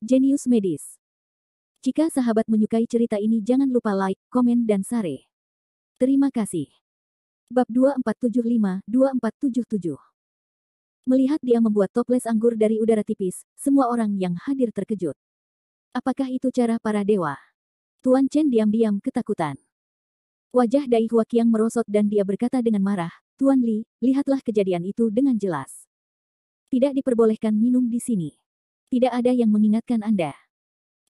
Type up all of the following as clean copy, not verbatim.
Jenius medis. Jika sahabat menyukai cerita ini jangan lupa like, komen dan share. Terima kasih. Bab 2475-2477. Melihat dia membuat toples anggur dari udara tipis, semua orang yang hadir terkejut. Apakah itu cara para dewa? Tuan Chen diam-diam ketakutan. Wajah Dai Huaqiang merosot dan dia berkata dengan marah, Tuan Li, lihatlah kejadian itu dengan jelas. Tidak diperbolehkan minum di sini. Tidak ada yang mengingatkan Anda.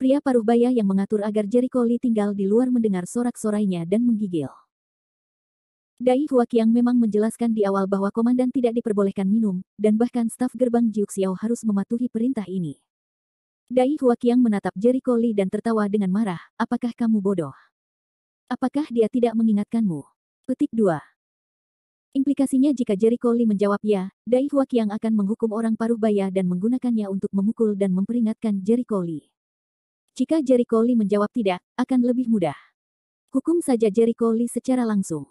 Pria paruh baya yang mengatur agar Jericho Li tinggal di luar mendengar sorak-sorainya dan menggigil. Dai Huaqiang memang menjelaskan di awal bahwa komandan tidak diperbolehkan minum, dan bahkan staf gerbang Jiuxiao harus mematuhi perintah ini. Dai Huaqiang menatap Jericho Li dan tertawa dengan marah, apakah kamu bodoh? Apakah dia tidak mengingatkanmu? Petik 2. Implikasinya jika Jericho Li menjawab ya, Dai Huaqiang akan menghukum orang paruh baya dan menggunakannya untuk memukul dan memperingatkan Jericho Li. Jika Jericho Li menjawab tidak, akan lebih mudah. Hukum saja Jericho Li secara langsung.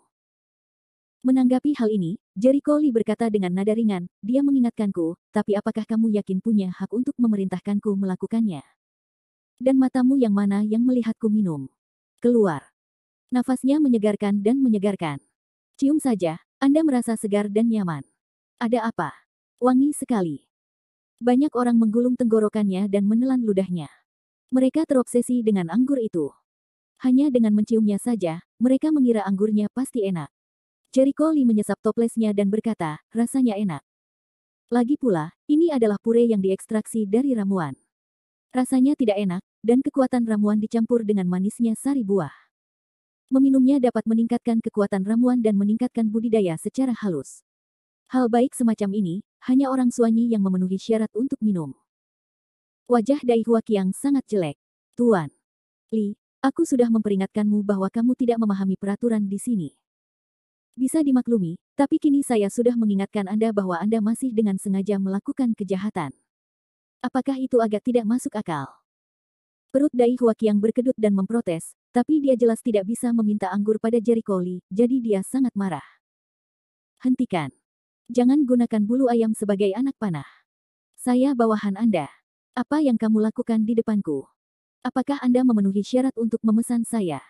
Menanggapi hal ini, Jericho Li berkata dengan nada ringan, dia mengingatkanku, tapi apakah kamu yakin punya hak untuk memerintahkanku melakukannya? Dan matamu yang mana yang melihatku minum? Keluar. Nafasnya menyegarkan dan menyegarkan. Cium saja, Anda merasa segar dan nyaman. Ada apa? Wangi sekali. Banyak orang menggulung tenggorokannya dan menelan ludahnya. Mereka terobsesi dengan anggur itu. Hanya dengan menciumnya saja, mereka mengira anggurnya pasti enak. Jericho Li menyesap toplesnya dan berkata, rasanya enak. Lagi pula, ini adalah pure yang diekstraksi dari ramuan. Rasanya tidak enak, dan kekuatan ramuan dicampur dengan manisnya sari buah. Meminumnya dapat meningkatkan kekuatan ramuan dan meningkatkan budidaya secara halus. Hal baik semacam ini, hanya orang suanyi yang memenuhi syarat untuk minum. Wajah Dai Huaqiang sangat jelek. Tuan Li, aku sudah memperingatkanmu bahwa kamu tidak memahami peraturan di sini. Bisa dimaklumi, tapi kini saya sudah mengingatkan Anda bahwa Anda masih dengan sengaja melakukan kejahatan. Apakah itu agak tidak masuk akal? Perut Dai Huaqiang berkedut dan memprotes, tapi dia jelas tidak bisa meminta anggur pada Jericho Li, jadi dia sangat marah. Hentikan. Jangan gunakan bulu ayam sebagai anak panah. Saya bawahan Anda. Apa yang kamu lakukan di depanku? Apakah Anda memenuhi syarat untuk memesan saya?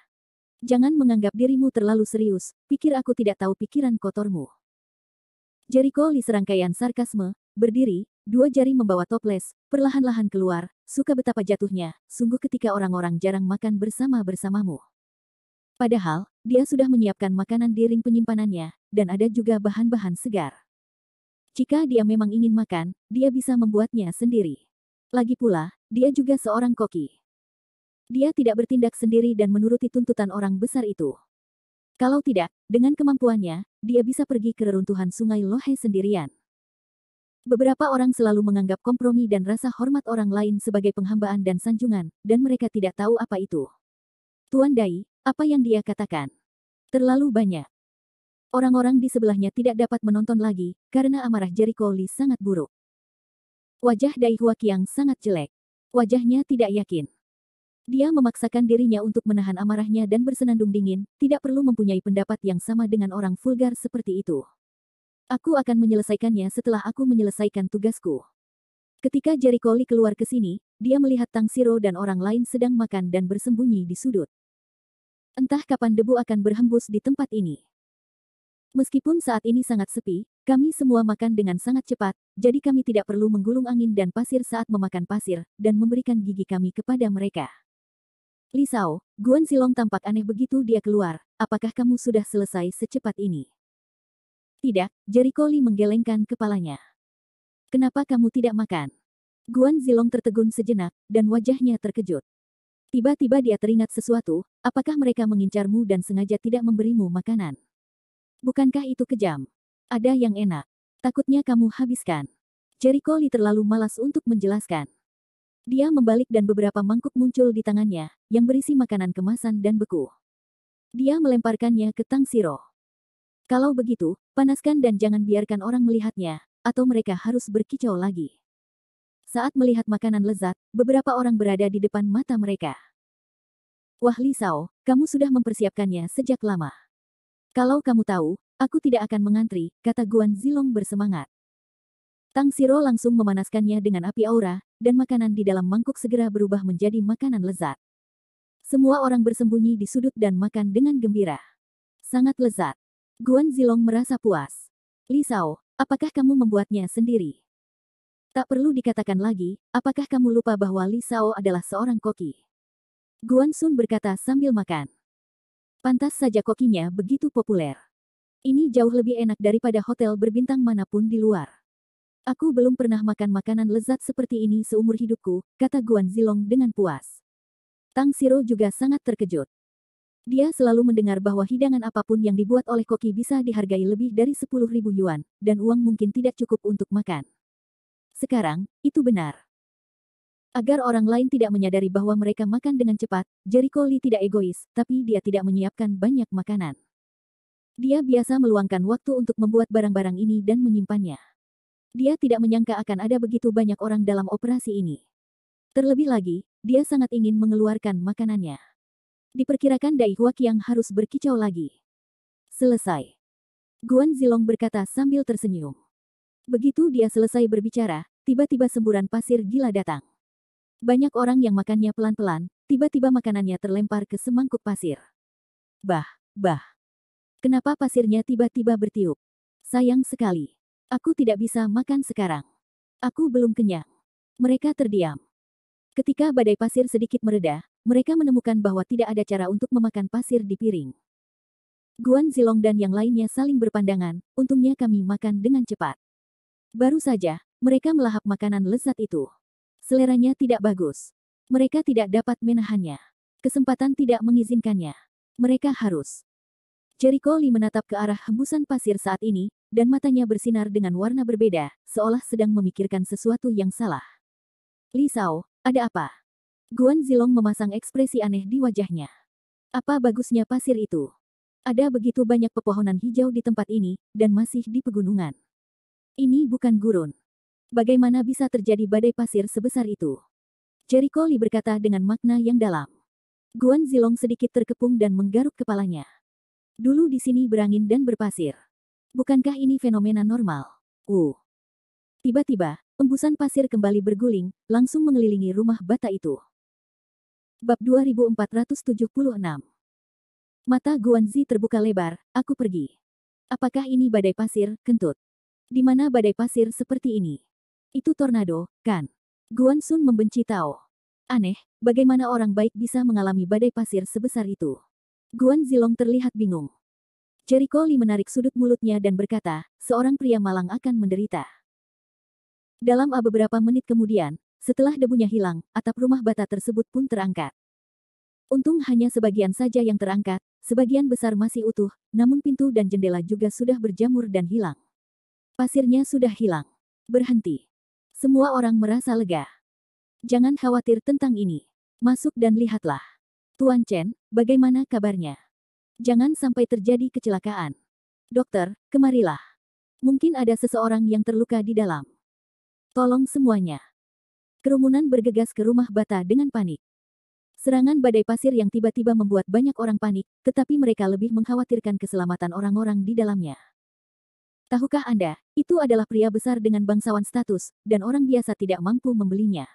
Jangan menganggap dirimu terlalu serius, pikir aku tidak tahu pikiran kotormu. Jericho Li serangkaian sarkasme, berdiri, dua jari membawa toples, perlahan-lahan keluar, suka betapa jatuhnya, sungguh ketika orang-orang jarang makan bersama-bersamamu. Padahal, dia sudah menyiapkan makanan di ring penyimpanannya, dan ada juga bahan-bahan segar. Jika dia memang ingin makan, dia bisa membuatnya sendiri. Lagi pula, dia juga seorang koki. Dia tidak bertindak sendiri dan menuruti tuntutan orang besar itu. Kalau tidak, dengan kemampuannya, dia bisa pergi ke reruntuhan sungai Lohe sendirian. Beberapa orang selalu menganggap kompromi dan rasa hormat orang lain sebagai penghambaan dan sanjungan, dan mereka tidak tahu apa itu. Tuan Dai, apa yang dia katakan? Terlalu banyak. Orang-orang di sebelahnya tidak dapat menonton lagi, karena amarah Jericho Li sangat buruk. Wajah Dai Huaqiang sangat jelek. Wajahnya tidak yakin. Dia memaksakan dirinya untuk menahan amarahnya dan bersenandung dingin, tidak perlu mempunyai pendapat yang sama dengan orang vulgar seperti itu. Aku akan menyelesaikannya setelah aku menyelesaikan tugasku. Ketika Jericho Li keluar ke sini, dia melihat Tang Siro dan orang lain sedang makan dan bersembunyi di sudut. Entah kapan debu akan berhembus di tempat ini. Meskipun saat ini sangat sepi, kami semua makan dengan sangat cepat, jadi kami tidak perlu menggulung angin dan pasir saat memakan pasir, dan memberikan gigi kami kepada mereka. Li Shao, Guan Xilong tampak aneh begitu dia keluar, apakah kamu sudah selesai secepat ini? Tidak, Jericho Li menggelengkan kepalanya. Kenapa kamu tidak makan? Guan Xilong tertegun sejenak, dan wajahnya terkejut. Tiba-tiba dia teringat sesuatu, apakah mereka mengincarmu dan sengaja tidak memberimu makanan? Bukankah itu kejam? Ada yang enak. Takutnya kamu habiskan. Jericho Li terlalu malas untuk menjelaskan. Dia membalik dan beberapa mangkuk muncul di tangannya, yang berisi makanan kemasan dan beku. Dia melemparkannya ke Tang Siro. Kalau begitu, panaskan dan jangan biarkan orang melihatnya, atau mereka harus berkicau lagi. Saat melihat makanan lezat, beberapa orang berada di depan mata mereka. Wah Li Shao, kamu sudah mempersiapkannya sejak lama. Kalau kamu tahu, aku tidak akan mengantri, kata Guan Xilong bersemangat. Tang Siro langsung memanaskannya dengan api aura, dan makanan di dalam mangkuk segera berubah menjadi makanan lezat. Semua orang bersembunyi di sudut dan makan dengan gembira. Sangat lezat. Guan Zilong merasa puas. Li Shao, apakah kamu membuatnya sendiri? Tak perlu dikatakan lagi, apakah kamu lupa bahwa Li Shao adalah seorang koki? Guan Sun berkata sambil makan. Pantas saja kokinya begitu populer. Ini jauh lebih enak daripada hotel berbintang manapun di luar. Aku belum pernah makan makanan lezat seperti ini seumur hidupku, kata Guan Zilong dengan puas. Tang Siro juga sangat terkejut. Dia selalu mendengar bahwa hidangan apapun yang dibuat oleh koki bisa dihargai lebih dari 10.000 yuan, dan uang mungkin tidak cukup untuk makan. Sekarang, itu benar. Agar orang lain tidak menyadari bahwa mereka makan dengan cepat, Jericho Lee tidak egois, tapi dia tidak menyiapkan banyak makanan. Dia biasa meluangkan waktu untuk membuat barang-barang ini dan menyimpannya. Dia tidak menyangka akan ada begitu banyak orang dalam operasi ini. Terlebih lagi, dia sangat ingin mengeluarkan makanannya. Diperkirakan Dai Huaqiang harus berkicau lagi. Selesai. Guan Zilong berkata sambil tersenyum. Begitu dia selesai berbicara, tiba-tiba semburan pasir gila datang. Banyak orang yang makannya pelan-pelan, tiba-tiba makanannya terlempar ke semangkuk pasir. Bah. Kenapa pasirnya tiba-tiba bertiup? Sayang sekali. Aku tidak bisa makan sekarang. Aku belum kenyang. Mereka terdiam. Ketika badai pasir sedikit mereda, mereka menemukan bahwa tidak ada cara untuk memakan pasir di piring. Guan Zilong dan yang lainnya saling berpandangan, untungnya kami makan dengan cepat. Baru saja, mereka melahap makanan lezat itu. Seleranya tidak bagus. Mereka tidak dapat menahannya. Kesempatan tidak mengizinkannya. Mereka harus. Jericho Lee menatap ke arah hembusan pasir saat ini, dan matanya bersinar dengan warna berbeda, seolah sedang memikirkan sesuatu yang salah. Li Shao, ada apa? Guan Zilong memasang ekspresi aneh di wajahnya. Apa bagusnya pasir itu? Ada begitu banyak pepohonan hijau di tempat ini, dan masih di pegunungan. Ini bukan gurun. Bagaimana bisa terjadi badai pasir sebesar itu? Jericho Lee berkata dengan makna yang dalam. Guan Zilong sedikit terkepung dan menggaruk kepalanya. Dulu di sini berangin dan berpasir. Bukankah ini fenomena normal? Tiba-tiba, embusan pasir kembali berguling, langsung mengelilingi rumah bata itu. Bab 2476. Mata Guanzi terbuka lebar, aku pergi. Apakah ini badai pasir, kentut? Di mana badai pasir seperti ini? Itu tornado, kan? Guan Sun membenci Tao. Aneh, bagaimana orang baik bisa mengalami badai pasir sebesar itu? Guan Zilong terlihat bingung. Jericho Lee menarik sudut mulutnya dan berkata, seorang pria malang akan menderita. Dalam beberapa menit kemudian, setelah debunya hilang, atap rumah bata tersebut pun terangkat. Untung hanya sebagian saja yang terangkat, sebagian besar masih utuh, namun pintu dan jendela juga sudah berjamur dan hilang. Pasirnya sudah hilang. Berhenti. Semua orang merasa lega. Jangan khawatir tentang ini. Masuk dan lihatlah. Tuan Chen, bagaimana kabarnya? Jangan sampai terjadi kecelakaan. Dokter, kemarilah. Mungkin ada seseorang yang terluka di dalam. Tolong semuanya. Kerumunan bergegas ke rumah bata dengan panik. Serangan badai pasir yang tiba-tiba membuat banyak orang panik, tetapi mereka lebih mengkhawatirkan keselamatan orang-orang di dalamnya. Tahukah Anda, itu adalah pria besar dengan bangsawan status, dan orang biasa tidak mampu membelinya.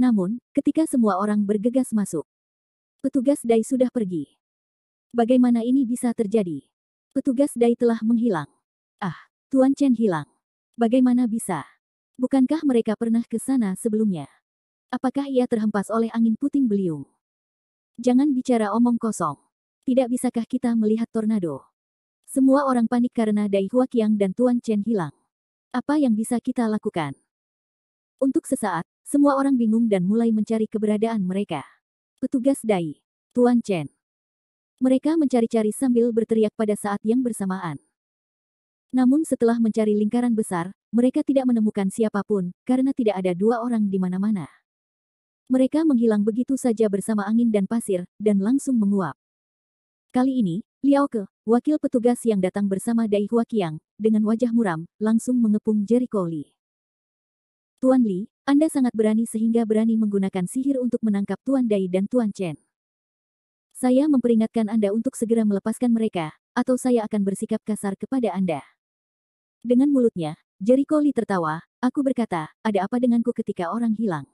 Namun, ketika semua orang bergegas masuk, petugas Dai sudah pergi. Bagaimana ini bisa terjadi? Petugas Dai telah menghilang. Tuan Chen hilang. Bagaimana bisa? Bukankah mereka pernah ke sana sebelumnya? Apakah ia terhempas oleh angin puting beliung? Jangan bicara omong kosong. Tidak bisakah kita melihat tornado? Semua orang panik karena Dai Huaqiang dan Tuan Chen hilang. Apa yang bisa kita lakukan? Untuk sesaat, semua orang bingung dan mulai mencari keberadaan mereka. Petugas Dai, Tuan Chen. Mereka mencari-cari sambil berteriak pada saat yang bersamaan. Namun setelah mencari lingkaran besar, mereka tidak menemukan siapapun, karena tidak ada dua orang di mana-mana. Mereka menghilang begitu saja bersama angin dan pasir, dan langsung menguap. Kali ini, Liao Ke, wakil petugas yang datang bersama Dai Huaqiang, dengan wajah muram, langsung mengepung Jericho Lee. Tuan Li, Anda sangat berani sehingga berani menggunakan sihir untuk menangkap Tuan Dai dan Tuan Chen. Saya memperingatkan Anda untuk segera melepaskan mereka, atau saya akan bersikap kasar kepada Anda. Dengan mulutnya, Jericho Lee tertawa, aku berkata, ada apa denganku ketika orang hilang?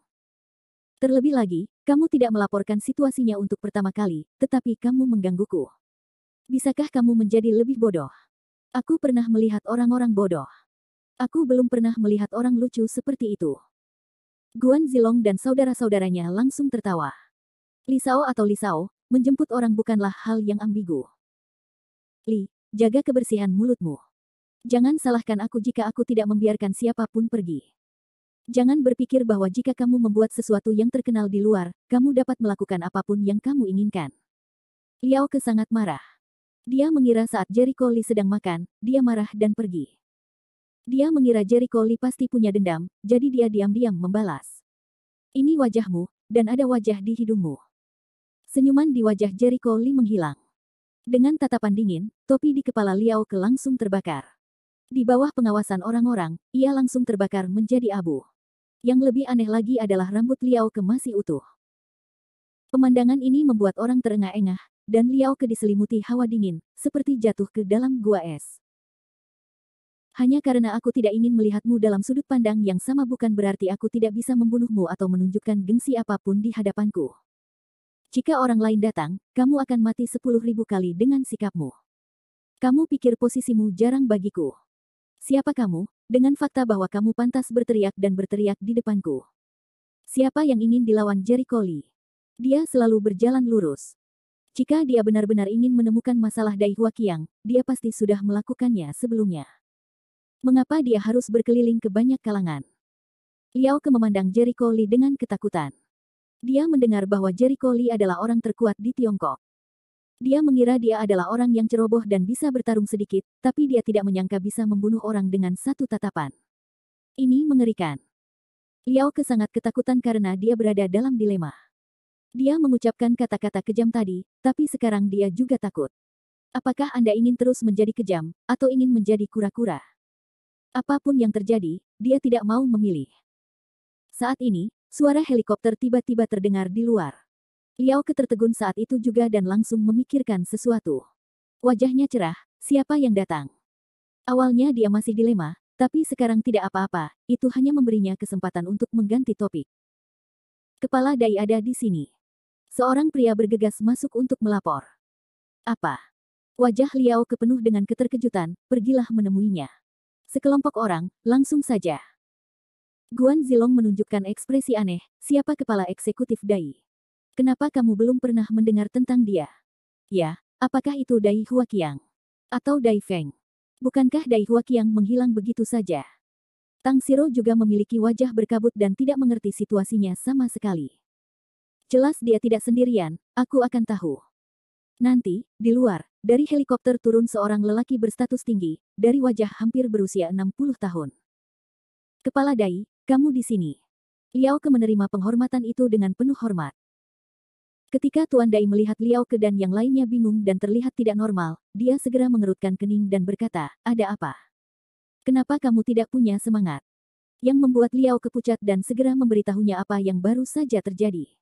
Terlebih lagi, kamu tidak melaporkan situasinya untuk pertama kali, tetapi kamu menggangguku. Bisakah kamu menjadi lebih bodoh? Aku pernah melihat orang-orang bodoh. Aku belum pernah melihat orang lucu seperti itu. Guan Zilong dan saudara-saudaranya langsung tertawa. Lisao atau Lisao, menjemput orang bukanlah hal yang ambigu. Li, jaga kebersihan mulutmu. Jangan salahkan aku jika aku tidak membiarkan siapapun pergi. Jangan berpikir bahwa jika kamu membuat sesuatu yang terkenal di luar, kamu dapat melakukan apapun yang kamu inginkan. Liao Ke sangat marah. Dia mengira saat Jericho Lee sedang makan, dia marah dan pergi. Dia mengira Jericho Lee pasti punya dendam, jadi dia diam-diam membalas. Ini wajahmu, dan ada wajah di hidungmu. Senyuman di wajah Jericho Lee menghilang. Dengan tatapan dingin, topi di kepala Liao Ke langsung terbakar. Di bawah pengawasan orang-orang, ia langsung terbakar menjadi abu. Yang lebih aneh lagi adalah rambut Liao Ke masih utuh. Pemandangan ini membuat orang terengah-engah, dan Liao Ke diselimuti hawa dingin, seperti jatuh ke dalam gua es. Hanya karena aku tidak ingin melihatmu dalam sudut pandang yang sama bukan berarti aku tidak bisa membunuhmu atau menunjukkan gengsi apapun di hadapanku. Jika orang lain datang, kamu akan mati 10.000 kali dengan sikapmu. Kamu pikir posisimu jarang bagiku. Siapa kamu, dengan fakta bahwa kamu pantas berteriak dan berteriak di depanku? Siapa yang ingin dilawan Jericho Lee? Dia selalu berjalan lurus. Jika dia benar-benar ingin menemukan masalah Dai Huaqiang, dia pasti sudah melakukannya sebelumnya. Mengapa dia harus berkeliling ke banyak kalangan? Liao Ke memandang Jericho Lee dengan ketakutan. Dia mendengar bahwa Jericho Lee adalah orang terkuat di Tiongkok. Dia mengira dia adalah orang yang ceroboh dan bisa bertarung sedikit, tapi dia tidak menyangka bisa membunuh orang dengan satu tatapan. Ini mengerikan. Liao Ke sangat ketakutan karena dia berada dalam dilema. Dia mengucapkan kata-kata kejam tadi, tapi sekarang dia juga takut. Apakah Anda ingin terus menjadi kejam, atau ingin menjadi kura-kura? Apapun yang terjadi, dia tidak mau memilih. Saat ini, suara helikopter tiba-tiba terdengar di luar. Liao Ke tertegun saat itu juga dan langsung memikirkan sesuatu. Wajahnya cerah, siapa yang datang? Awalnya dia masih dilema, tapi sekarang tidak apa-apa, itu hanya memberinya kesempatan untuk mengganti topik. Kepala Dai ada di sini. Seorang pria bergegas masuk untuk melapor. Apa? Wajah Liao Ke penuh dengan keterkejutan, pergilah menemuinya. Sekelompok orang, langsung saja. Guan Zilong menunjukkan ekspresi aneh, siapa kepala eksekutif Dai? Kenapa kamu belum pernah mendengar tentang dia? Ya, apakah itu Dai Huaqiang? Atau Dai Feng? Bukankah Dai Huaqiang menghilang begitu saja? Tang Siro juga memiliki wajah berkabut dan tidak mengerti situasinya sama sekali. Jelas dia tidak sendirian, aku akan tahu. Nanti, di luar, dari helikopter turun seorang lelaki berstatus tinggi, dari wajah hampir berusia 60 tahun. Kepala Dai, kamu di sini. Liao Ke menerima penghormatan itu dengan penuh hormat. Ketika Tuan Dai melihat Liao Ke dan yang lainnya bingung dan terlihat tidak normal, dia segera mengerutkan kening dan berkata, ada apa? Kenapa kamu tidak punya semangat? Yang membuat Liao Ke pucat dan segera memberitahunya apa yang baru saja terjadi.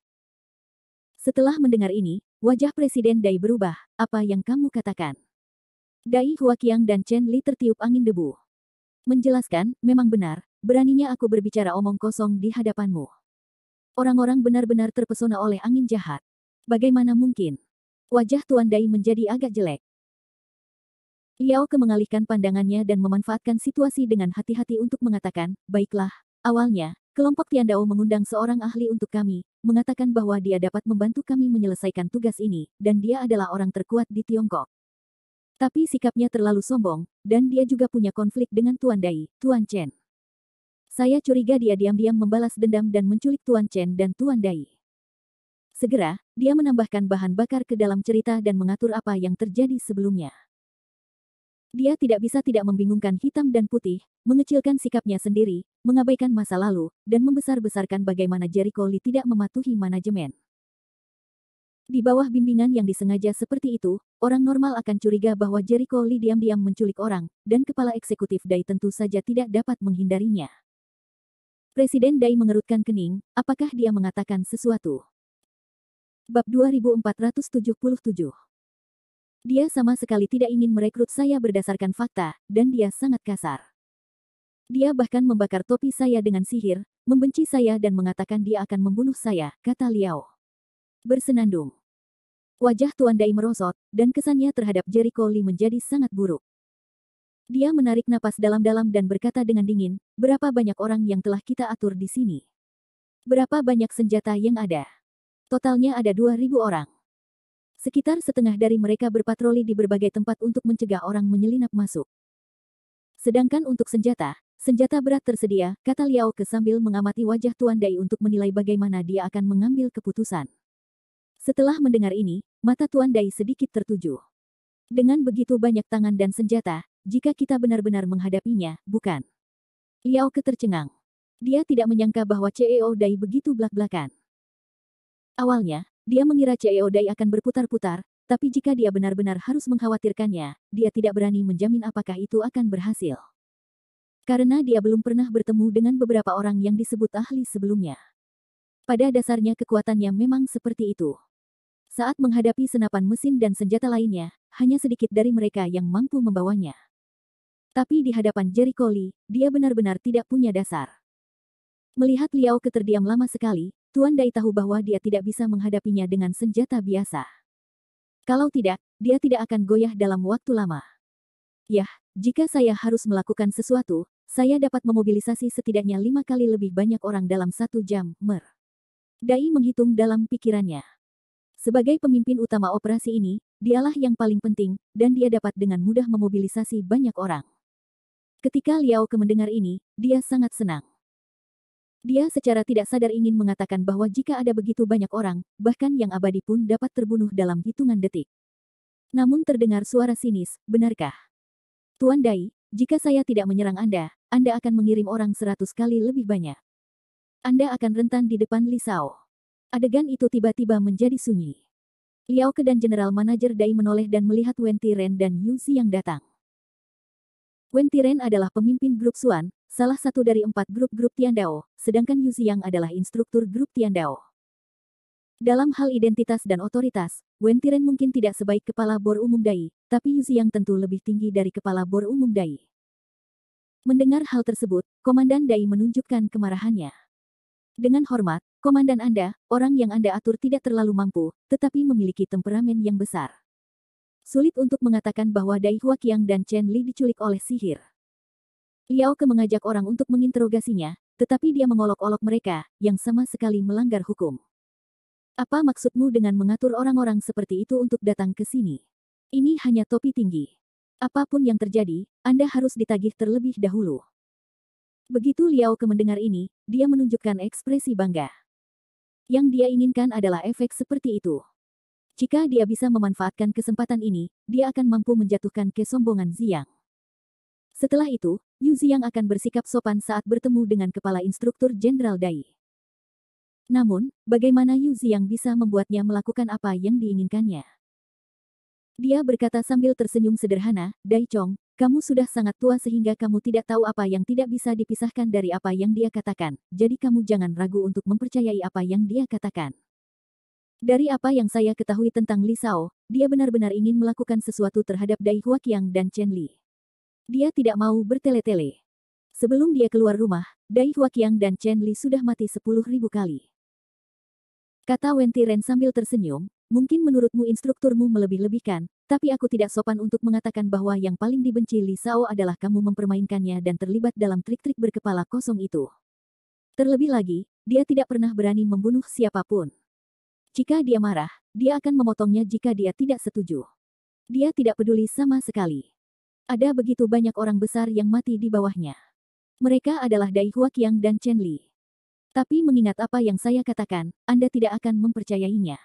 Setelah mendengar ini, wajah Presiden Dai berubah, apa yang kamu katakan? Dai Huaqiang dan Chen Li tertiup angin debu. Menjelaskan, memang benar, beraninya aku berbicara omong kosong di hadapanmu. Orang-orang benar-benar terpesona oleh angin jahat. Bagaimana mungkin? Wajah Tuan Dai menjadi agak jelek. Liao Ke mengalihkan pandangannya dan memanfaatkan situasi dengan hati-hati untuk mengatakan, baiklah, awalnya, kelompok Tiandao mengundang seorang ahli untuk kami, mengatakan bahwa dia dapat membantu kami menyelesaikan tugas ini, dan dia adalah orang terkuat di Tiongkok. Tapi sikapnya terlalu sombong, dan dia juga punya konflik dengan Tuan Dai, Tuan Chen. Saya curiga dia diam-diam membalas dendam dan menculik Tuan Chen dan Tuan Dai. Segera, dia menambahkan bahan bakar ke dalam cerita dan mengatur apa yang terjadi sebelumnya. Dia tidak bisa tidak membingungkan hitam dan putih, mengecilkan sikapnya sendiri, mengabaikan masa lalu, dan membesar-besarkan bagaimana Jericho Lee tidak mematuhi manajemen. Di bawah bimbingan yang disengaja seperti itu, orang normal akan curiga bahwa Jericho Lee diam-diam menculik orang, dan kepala eksekutif Dai tentu saja tidak dapat menghindarinya. Presiden Dai mengerutkan kening, apakah dia mengatakan sesuatu? Bab 2477. Dia sama sekali tidak ingin merekrut saya berdasarkan fakta, dan dia sangat kasar. Dia bahkan membakar topi saya dengan sihir, membenci saya dan mengatakan dia akan membunuh saya, kata Liao. Bersenandung. Wajah Tuan Dai merosot, dan kesannya terhadap Jericho Lee menjadi sangat buruk. Dia menarik napas dalam-dalam dan berkata dengan dingin, berapa banyak orang yang telah kita atur di sini? Berapa banyak senjata yang ada? Totalnya ada 2.000 orang. Sekitar setengah dari mereka berpatroli di berbagai tempat untuk mencegah orang menyelinap masuk. Sedangkan untuk senjata berat tersedia, kata Liao Ke sambil mengamati wajah Tuan Dai untuk menilai bagaimana dia akan mengambil keputusan. Setelah mendengar ini, mata Tuan Dai sedikit tertuju. Dengan begitu banyak tangan dan senjata, jika kita benar-benar menghadapinya, bukan? Liao Ke tercengang. Dia tidak menyangka bahwa CEO Dai begitu blak-blakan. Awalnya, dia mengira CEO Dai akan berputar-putar, tapi jika dia benar-benar harus mengkhawatirkannya, dia tidak berani menjamin apakah itu akan berhasil. Karena dia belum pernah bertemu dengan beberapa orang yang disebut ahli sebelumnya. Pada dasarnya kekuatannya memang seperti itu. Saat menghadapi senapan mesin dan senjata lainnya, hanya sedikit dari mereka yang mampu membawanya. Tapi di hadapan Jericho Lee, dia benar-benar tidak punya dasar. Melihat Liao Ke terdiam lama sekali, Tuan Dai tahu bahwa dia tidak bisa menghadapinya dengan senjata biasa. Kalau tidak, dia tidak akan goyah dalam waktu lama. Yah, jika saya harus melakukan sesuatu, saya dapat memobilisasi setidaknya 5 kali lebih banyak orang dalam 1 jam, Dai menghitung dalam pikirannya. Sebagai pemimpin utama operasi ini, dialah yang paling penting, dan dia dapat dengan mudah memobilisasi banyak orang. Ketika Liao Ke mendengar ini, dia sangat senang. Dia secara tidak sadar ingin mengatakan bahwa jika ada begitu banyak orang, bahkan yang abadi pun dapat terbunuh dalam hitungan detik. Namun terdengar suara sinis, benarkah? Tuan Dai, jika saya tidak menyerang Anda akan mengirim orang 100 kali lebih banyak. Anda akan rentan di depan Li Shao. Adegan itu tiba-tiba menjadi sunyi. Liao Ke dan General Manager Dai menoleh dan melihat Wen Tiren dan Yu Xi yang datang. Wen Tiren adalah pemimpin grup Xuan, salah satu dari 4 grup-grup Tiandao, sedangkan Yu Xiang adalah instruktur grup Tiandao. Dalam hal identitas dan otoritas, Wen Tiren mungkin tidak sebaik Kepala Bor Umum Dai, tapi Yu Xiang tentu lebih tinggi dari Kepala Bor Umum Dai. Mendengar hal tersebut, Komandan Dai menunjukkan kemarahannya. Dengan hormat, Komandan Anda, orang yang Anda atur tidak terlalu mampu, tetapi memiliki temperamen yang besar. Sulit untuk mengatakan bahwa Dai Huaqiang dan Chen Li diculik oleh sihir. Liao Ke mengajak orang untuk menginterogasinya, tetapi dia mengolok-olok mereka, yang sama sekali melanggar hukum. Apa maksudmu dengan mengatur orang-orang seperti itu untuk datang ke sini? Ini hanya topi tinggi. Apapun yang terjadi, Anda harus ditagih terlebih dahulu. Begitu Liao Ke mendengar ini, dia menunjukkan ekspresi bangga. Yang dia inginkan adalah efek seperti itu. Jika dia bisa memanfaatkan kesempatan ini, dia akan mampu menjatuhkan kesombongan Ziyang. Setelah itu, Yu Ziyang akan bersikap sopan saat bertemu dengan kepala instruktur Jenderal Dai. Namun, bagaimana Yu Ziyang bisa membuatnya melakukan apa yang diinginkannya? Dia berkata sambil tersenyum sederhana, Dai Chong, kamu sudah sangat tua sehingga kamu tidak tahu apa yang tidak bisa dipisahkan dari apa yang dia katakan, jadi kamu jangan ragu untuk mempercayai apa yang dia katakan. Dari apa yang saya ketahui tentang Li Shao, dia benar-benar ingin melakukan sesuatu terhadap Dai Huaqiang dan Chen Li. Dia tidak mau bertele-tele. Sebelum dia keluar rumah, Dai Huaqiang dan Chen Li sudah mati 10.000 kali. Kata Wen Tiren sambil tersenyum, mungkin menurutmu instrukturmu melebih-lebihkan, tapi aku tidak sopan untuk mengatakan bahwa yang paling dibenci Li Shao adalah kamu mempermainkannya dan terlibat dalam trik-trik berkepala kosong itu. Terlebih lagi, dia tidak pernah berani membunuh siapapun. Jika dia marah, dia akan memotongnya jika dia tidak setuju. Dia tidak peduli sama sekali. Ada begitu banyak orang besar yang mati di bawahnya. Mereka adalah Dai Huaqiang dan Chen Li. Tapi mengingat apa yang saya katakan, Anda tidak akan mempercayainya.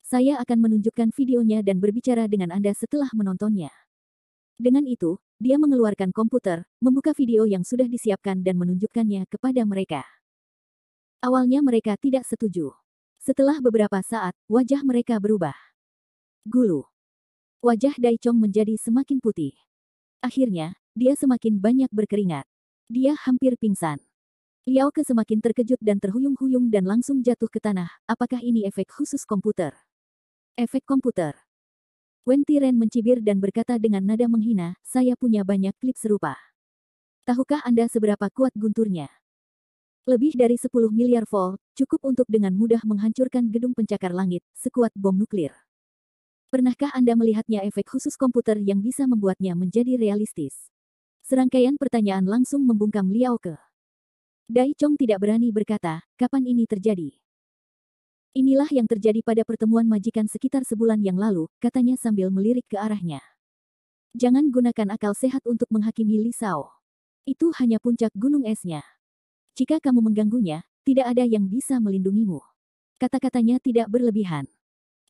Saya akan menunjukkan videonya dan berbicara dengan Anda setelah menontonnya. Dengan itu, dia mengeluarkan komputer, membuka video yang sudah disiapkan dan menunjukkannya kepada mereka. Awalnya mereka tidak setuju. Setelah beberapa saat, wajah mereka berubah. Gulu. Wajah Dai Chong menjadi semakin putih. Akhirnya, dia semakin banyak berkeringat. Dia hampir pingsan. Liao Ke semakin terkejut dan terhuyung-huyung dan langsung jatuh ke tanah. Apakah ini efek khusus komputer? Efek komputer. Wen Tiren mencibir dan berkata dengan nada menghina, saya punya banyak klip serupa. Tahukah Anda seberapa kuat gunturnya? Lebih dari 10 miliar volt, cukup untuk dengan mudah menghancurkan gedung pencakar langit, sekuat bom nuklir. Pernahkah Anda melihatnya efek khusus komputer yang bisa membuatnya menjadi realistis? Serangkaian pertanyaan langsung membungkam Liao Ke. Dai Chong tidak berani berkata, kapan ini terjadi? Inilah yang terjadi pada pertemuan majikan sekitar sebulan yang lalu, katanya sambil melirik ke arahnya. Jangan gunakan akal sehat untuk menghakimi Li Sao. Itu hanya puncak gunung esnya. Jika kamu mengganggunya, tidak ada yang bisa melindungimu. Kata-katanya tidak berlebihan.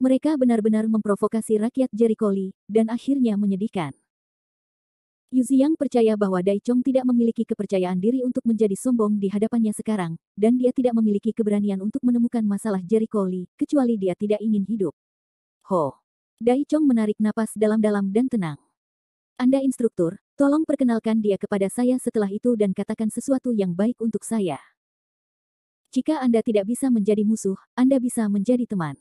Mereka benar-benar memprovokasi rakyat Jericho Li, dan akhirnya menyedihkan. Yu Ziyang percaya bahwa Dai Chong tidak memiliki kepercayaan diri untuk menjadi sombong di hadapannya sekarang, dan dia tidak memiliki keberanian untuk menemukan masalah Jericho Li, kecuali dia tidak ingin hidup. Ho! Dai Chong menarik napas dalam-dalam dan tenang. Anda instruktur, tolong perkenalkan dia kepada saya setelah itu dan katakan sesuatu yang baik untuk saya. Jika Anda tidak bisa menjadi musuh, Anda bisa menjadi teman.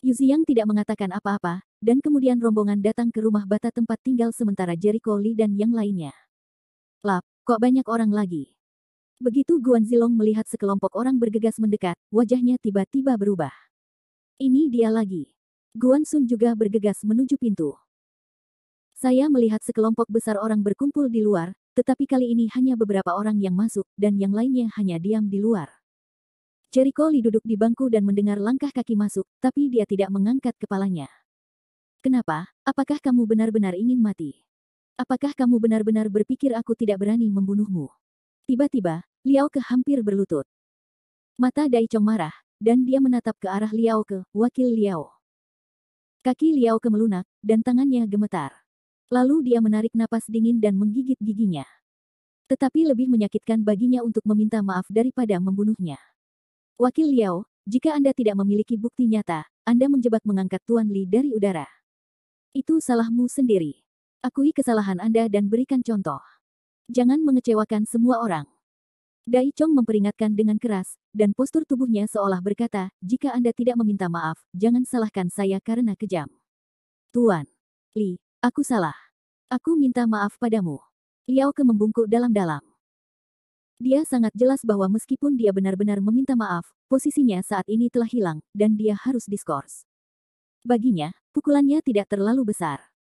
Yu Ziyang tidak mengatakan apa-apa, dan kemudian rombongan datang ke rumah bata tempat tinggal sementara Jericho Li dan yang lainnya. Lap, kok banyak orang lagi? Begitu Guan Zilong melihat sekelompok orang bergegas mendekat, wajahnya tiba-tiba berubah. Ini dia lagi. Guan Sun juga bergegas menuju pintu. Saya melihat sekelompok besar orang berkumpul di luar, tetapi kali ini hanya beberapa orang yang masuk, dan yang lainnya hanya diam di luar. Jericho Li duduk di bangku dan mendengar langkah kaki masuk, tapi dia tidak mengangkat kepalanya. Kenapa? Apakah kamu benar-benar ingin mati? Apakah kamu benar-benar berpikir aku tidak berani membunuhmu? Tiba-tiba, Liao Ke hampir berlutut. Mata Dai Chong marah, dan dia menatap ke arah Liao Ke, wakil Liao. Kaki Liao Ke melunak, dan tangannya gemetar. Lalu dia menarik napas dingin dan menggigit giginya. Tetapi lebih menyakitkan baginya untuk meminta maaf daripada membunuhnya. Wakil Liao, jika Anda tidak memiliki bukti nyata, Anda menjebak mengangkat Tuan Li dari udara. Itu salahmu sendiri. Akui kesalahan Anda dan berikan contoh. Jangan mengecewakan semua orang. Dai Chong memperingatkan dengan keras, dan postur tubuhnya seolah berkata, jika Anda tidak meminta maaf, jangan salahkan saya karena kejam. Tuan Li, aku salah. Aku minta maaf padamu. Liao Ke membungkuk dalam-dalam. Dia sangat jelas bahwa meskipun dia benar-benar meminta maaf, posisinya saat ini telah hilang, dan dia harus diskors. Baginya, pukulannya tidak terlalu besar.